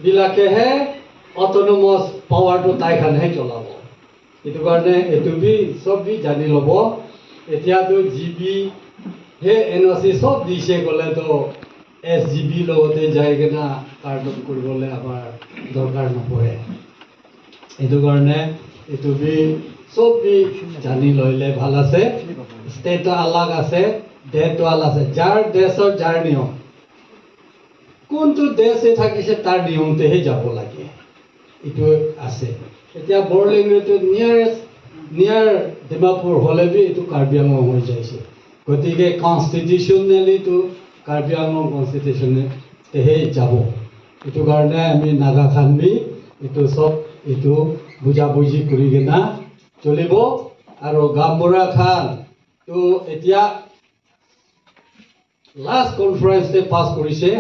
বিলাকেহে autonomous পাৱাৰটো তাইখানহে চলাব। সেইটো কাৰণে এইটো চব জানি ল'ব। এতিয়াতো GB সেই NOC চব দিছে গ'লেতো SGB লগতে যাই কিনে কাৰ্ডন কৰিবলৈ আমাৰ দৰকাৰ নপৰে। সেইটো কাৰণে এইটো চব জানি ল'লে ভাল আছে। ষ্টেটো আলাগ আছে, দেশটো আলাগ আছে। যাৰ দেশৰ যাৰ নিয়ম, কোনটো দেশে থাকিছে তাৰ নিয়মতেহে যাব লাগে, এইটো আছে। এতিয়া বড়োলেণ্ডটো নিয়াৰ ডিমাপুৰ হ'লে এইটো কাৰ্বি আংলং হৈ যাইছে। গতিকে কনষ্টিটিউশ্যনেলিটো কাৰ্বি আংলং কনষ্টিটিউশ্যনেতেহে যাব। এইটো কাৰণে আমি নাগাখান এইটো চব এইটো বুজাবুজি কৰি কিনা চলিব। আৰু গামবুঢ়া খানটো এতিয়া লাষ্ট কনফাৰেন্সতে পাছ কৰিছে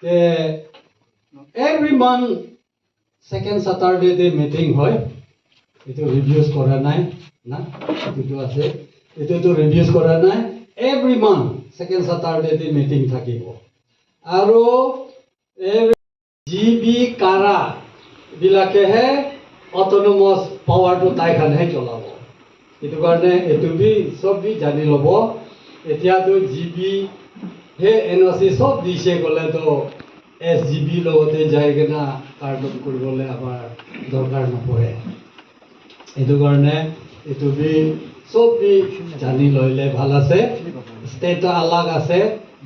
যে every month second Saturday meeting হয়। এইটো ৰিভিউজ কৰা নাই না, এইটো আছে, এইটোতো ৰিভিউজ কৰা নাই। Every month second Saturday meeting থাকিব। আৰু GB কাৰা বিলাকেহে অট'নমাছ পাৱাৰটো তাইখানহে চলাব। সেইটো কাৰণে এইটো চব জানি ল'ব। এতিয়াতো GB সেই NOC চব দিছে গ'লেতো SGB লগতে যাই কিনে কাৰ্ডন কৰিবলৈ আমাৰ দৰকাৰ নপৰে। সেইটো কাৰণে এইটো চব জানি ল'লে ভাল আছে। ষ্টেটো আলাগ আছে,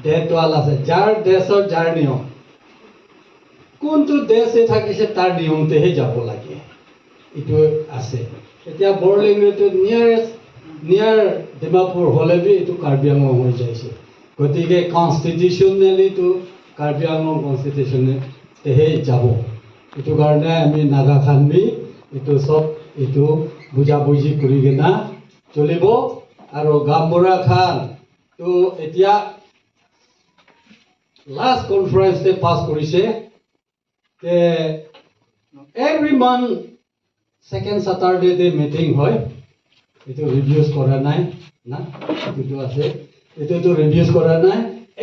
দেশটো আলাগ আছে। যাৰ দেশৰ যাৰ নিয়ম, কোনটো দেশে থাকিছে তাৰ নিয়মতেহে যাব লাগে, এইটো আছে। এতিয়া বড়োলেণ্ডটো নিয়াৰ ডিমাপুৰ হ'লে এইটো কাৰ্বি আংলং হৈ যাইছে। গতিকে কনষ্টিটিউশ্যনেলিটো কাৰ্বি আংলং কনষ্টিটিউশ্যনেতেহে যাব। সেইটো কাৰণে আমি নাগাখান এইটো চব এইটো বুজাবুজি কৰি কিনা চলিব। আৰু গামবুঢ়া খানটো এতিয়া লাষ্ট কনফাৰেন্সতে পাছ কৰিছে যে every month second Saturday meeting হয়। এইটো ৰিভিউজ কৰা নাই না, এইটো আছে, এইটোতো ৰিভিউজ কৰা নাই।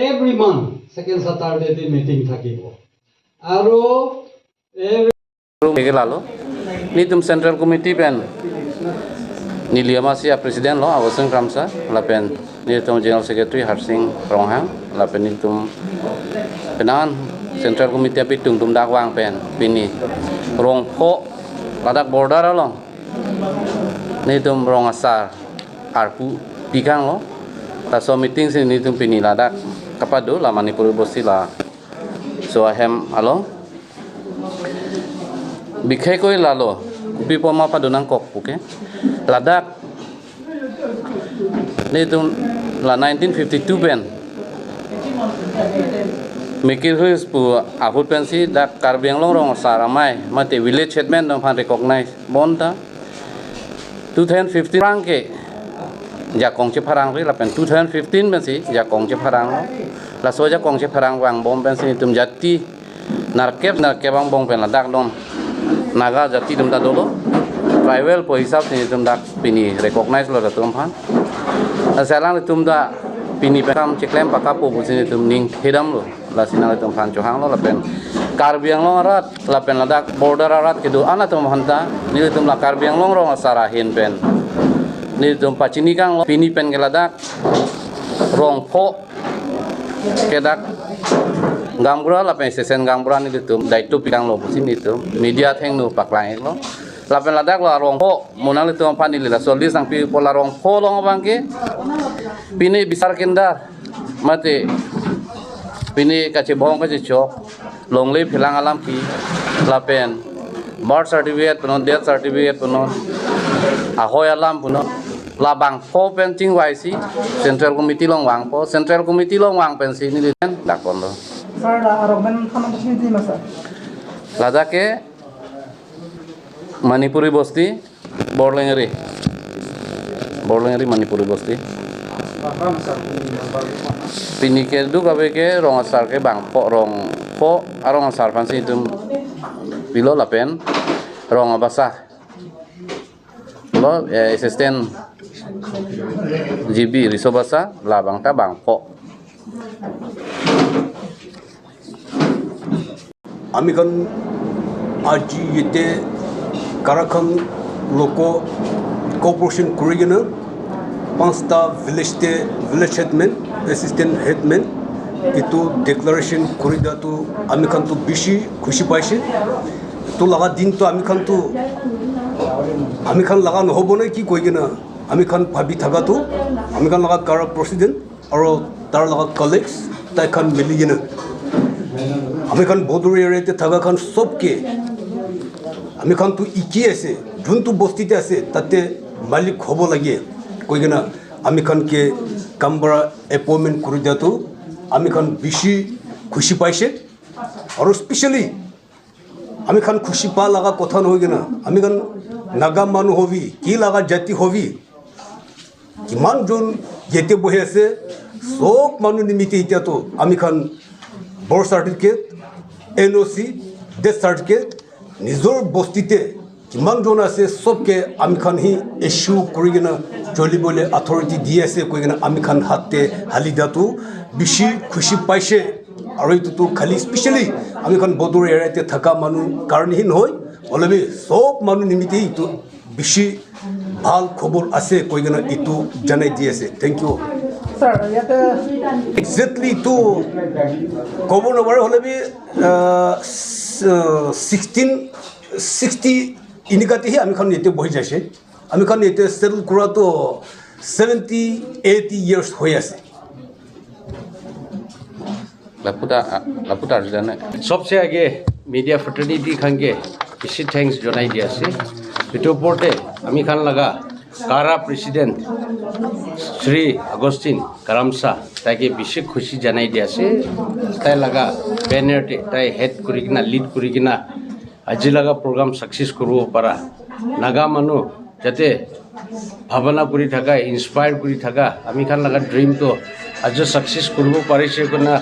Every month second Saturday meeting থাকিব। আৰু lalu ni tum central committee pen ni liama sia presiden lo awaseng ramsa lapen ni tum general secretary Harsing Ronghang lapen ni tum penan central committee api tum dak wang pen pini rong pho ladak border lo ni tum rong asar arpu pikang lo ta so meeting sini ni tum pini ladak kapado la Manipur bosila so ahem alo বিশেষকৈ লালো বিপমা পাদুনাং কক পুকে লাদাখ নেতুন লা 1952 PAN মেকির হুইস পু আফুট pansy দা কার্বি আংলং রং সারামাই মাতে village সেটমেন্ট দং ফান recognise বনটা 2015 rangke ja kongche pharang ri lapen 2015 pensi ja kongche pharang la soja kongche pharang wang bom pensi tum jati narkep bang bong pen ladak dom naga jati tum da dolo tribal po hisab ni tum dak pini recognize lo da tum phan asalang tum da pini pekam ceklem pakapo pusini tum ning hedam lo la sinang tum phan johang lo lapen karbiang long rat lapen ladak border rat kedu ana tum hanta ni tum la karbiang long rong asara hin pen ni tum pachini kang lo pini pen geladak rong pho kedak Gambura la pen sesen gambura ni tum daitu pikang lo pusini tum media theng nu paklai lo lapen ladak lo rong pho monal tum pani lila soldi sang pi pola rong pho long bangke pini bisar kendar mate pini kache bong kache chok longle philang alam pi lapen birth certificate punon death certificate punon ahoy alam punon labang pho penting YC central committee long wang pho central committee long wang pensi ni den dakon lo Sir, arogmen khaman bosni di masa. Ladake Manipuri Bosti Borlengeri Manipuri Bosti Pini ke du kabe ke rong asar ke bang rong po arong asar pansi tum pilo lapen rong abasa lo assistant GB risobasa labang ta bang po আমি খান আজি ইতে কারাখান লোক cooperation করি কিনা 5টা village headman assistant headman itu declaration kori da tu ami khan tu bishi khushi paise to laga din to ami khan laga no hobo na ki koi gina ami khan bhabi thaga tu ami khan laga kara president aro tar laga colleagues tai khan mili gina ami khan boduri area te thaga khan sob ke ami khan tu iki ase jun tu bosti te ase tate malik hobo lage koi gina ami khan ke kambara appointment kori da tu আমি খান বেশি খুশি পাইছে আর specially আমি খান খুশি পা লাগা কথা নহয় কিনা আমি খান নাগা মানুহ হবি কি লাগা জাতি হবি কিমান জন যেতে বহি আছে সব মানুহ নিমিত্তে এতিয়াতো আমি খান birth certificate NOC death certificate নিজৰ বস্তিতে কিমান জন আছে সবকে আমি খান হি ইস্যু কৰি কিনা চলিবলৈ অথৰিটি দি আছে কৈ কিনা আমি খান হাতে হালি দাতো বেছি খুশি পাইছে আৰু এইটোতো খালি স্পেচিয়েলি আমি খান বদৰ এৰিয়াতে থকা মানুহ কাৰণেই নহয় অলপি সব মানুহ নিমিত্তে এইটো বেছি ভাল খবৰ আছে কৈ কিনা এইটো জনাই দি আছে থেংক ইউ স্যাৰ ইয়াতে এক্সেক্টলি তো ক'ব নোৱাৰে হ'লেবি 1660 ইনিকাতেহি আমি খান ইয়াতে বহি যাইছে আমি খান ইয়াতে সেটেল কৰাটো 70-80 ইয়াৰ্ছ হৈ আছে লাপুটা জানে सबसे आगे मीडिया फ्रेटर्निटी खान के इसी थैंक्स जनाई दिया से इतो पोर्टे आमी खान लगा कारा प्रेसिडेंट श्री अगस्टिन करामसा ताके विशेष खुशी जनाई दिया से ताई लगा बैनरटे ताई हेड करिकिना लीड करिकिना আজি लगा प्रोग्राम सक्सेस करबो पारा नागा मानु जाते भावना करि थाका इन्स्पायर करि थाका आमी खान लगा ड्रीम तो आज सक्सेस करबो पारिसे कोना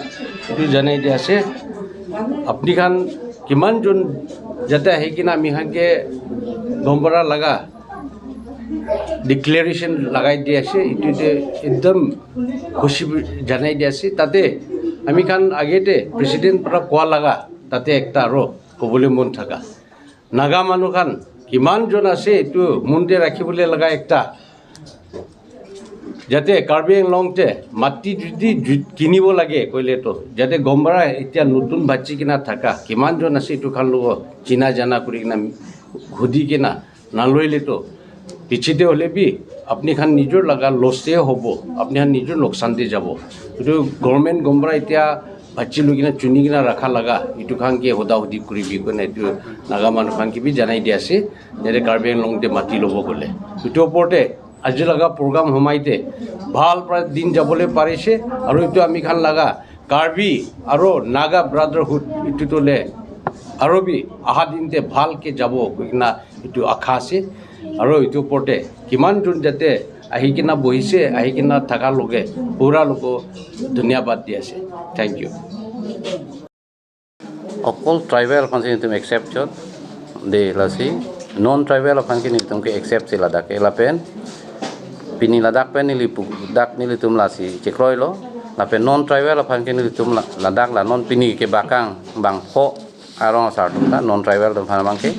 এটো জানাই দিয়া আছে আপনি খান কিমান জন যাতে আহি কিনা আমি খানকে গম্বৰা লাগা ডিক্লেৰেশ্যন লাগাই দিয়া আছে এটোতে একদম খুশি জানাই দিয়া আছে তাতে আমি খান আগেতে প্ৰেসিডেন্ট পৰা কোৱা লাগা তাতে একটা আৰু কবলৈ মন থাকা নাগা মানুহ খান কিমান জন আছে এটো মনতে ৰাখিবলৈ লাগা একটা যাতে কাৰ্বি আংলংতে মাটি যদি কিনিব লাগে কইলেতো যাতে গম্বৰা এতিয়া নতুন বাচ্চি কিনা থাকা কিমানজন আছে এইটো খান লোক চিনা জানা কৰি কিনা ঘুদি কিনা নালৈলেতো পিছিতে হলে বি আপনি খান নিজৰ লাগা লছে হ'ব আপনি খান নিজৰ লোকচানতে যাব এইটো গভৰ্ণমেণ্ট গম্বৰা এতিয়া বাচ্চি লৈ কিনা চুনি কিনা ৰাখা লাগা এইটো খানকে হোদাহুদি কৰিবি কোনে এইটো নাগা মানুহ খানকে বি জানাই দিয়া আছে যাতে কাৰ্বি আংলংতে মাটি ল'ব গ'লে এইটো ওপৰতে আজি লগা প্ৰগ্ৰাম সোমাইতে ভাল দিন যাবলৈ পাৰিছে আৰু এইটো আমি খান লগা কাৰ্বি আৰু নাগা ব্ৰাদাৰহুড এইটোলে আৰু বি অহা দিনতে ভালকৈ যাব কিনা এইটো আশা আছে আৰু এইটো ওপৰতে কিমানজন যাতে আহি কিনা বহিছে আহি কিনা থকাৰ লগে পুৰা লোক ধন্যবাদ দি আছে থেংক ইউ অকল ট্ৰাইবেল ফাংচন তুমি একচেপ্ট দে লাসি নন ট্ৰাইবেল ফাংচন তুমি accept sila dak elapen piniladak pen nili dak nili tum lasi cekroi lo lapen non tribal aphan ke nili tum ladak la non pini ke bakang bang pho arong sar tum ta non tribal tum phan bang ke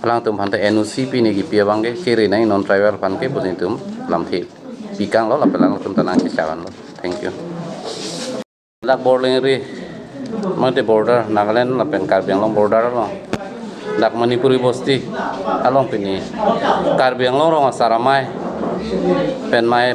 lang tum phan ta NOC pini ki pia bang ke kiri nai non tribal phan ke pusin tum lam thi pikang lo lapen lang tum tanang ke chawan lo thank you dak borling ri mate border Nagaland lapen Karbi Anglong border lo dak Manipuri bosti along pini Karbi Anglong rong saramai pen mai